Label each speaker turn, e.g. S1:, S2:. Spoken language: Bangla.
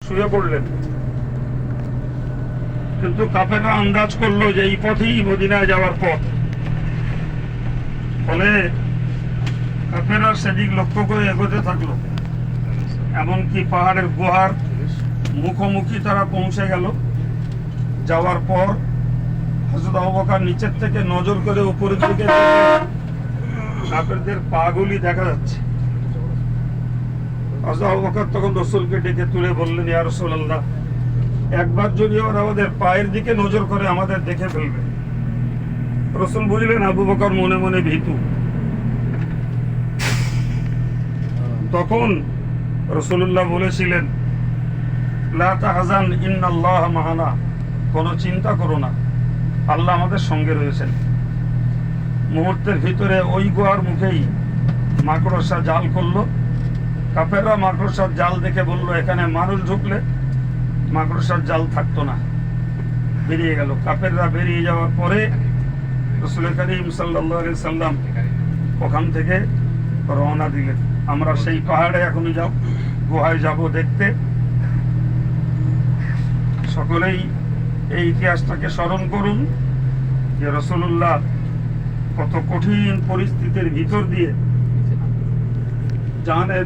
S1: শুয়ে পড়লেন, কিন্তু কাফেররা আন্দাজ করলো যে এই পথেই মদিনায় যাওয়ার পথ। ফলে কাফেররা সেদিক লক্ষ্য করে এগোতে থাকলো, এমনকি পাহাড়ের গুহার মুখোমুখি তারা পৌঁছে গেল। যাওয়ার পর হযরত আবু বকর নিচের থেকে নজর করে উপরের দিকে কাফেরদের পাগুলি দেখা যাচ্ছে। হযরত আবু বকর তখন রাসূলকে ডেকে তুলে বললেন, ইয়া রাসূলুল্লাহ, একবার যদি ওরা আমাদের পায়ের দিকে নজর করে আমাদের দেখে ফেলবে। রাসূল বুঝলেন আবু বকর মনে মনে ভীতু। তখন রাসূলুল্লাহ বলেছিলেন, লা তাহজান ইন্নাল্লাহ মা'ানা, কোনো চিন্তা করো না, আল্লাহ আমাদের সঙ্গে রয়েছেন। মুহূর্তের ভিতরে ওই গুহার মুখেই মাকড়সা জাল করলো। কাফেররা মাকড়সার জাল দেখে বলল, এখানে মানুষ ঢুকলে মাকড়সার জাল থাকতো না, বেরিয়ে গেল। কাফেররা বেরিয়ে যাওয়ার পরে রাসূল করিম সাল্লাল্লাহু আলাইহি সাল্লাম ওখান থেকে রওনা দিলেন। আমরা সেই পাহাড়ে এখনই গুহায় যাব দেখতে। সকলেই এই ইতিহাসটাকে স্মরণ করুন যে রাসূলুল্লাহ কত কঠিন পরিস্থিতির ভিতর দিয়ে জানের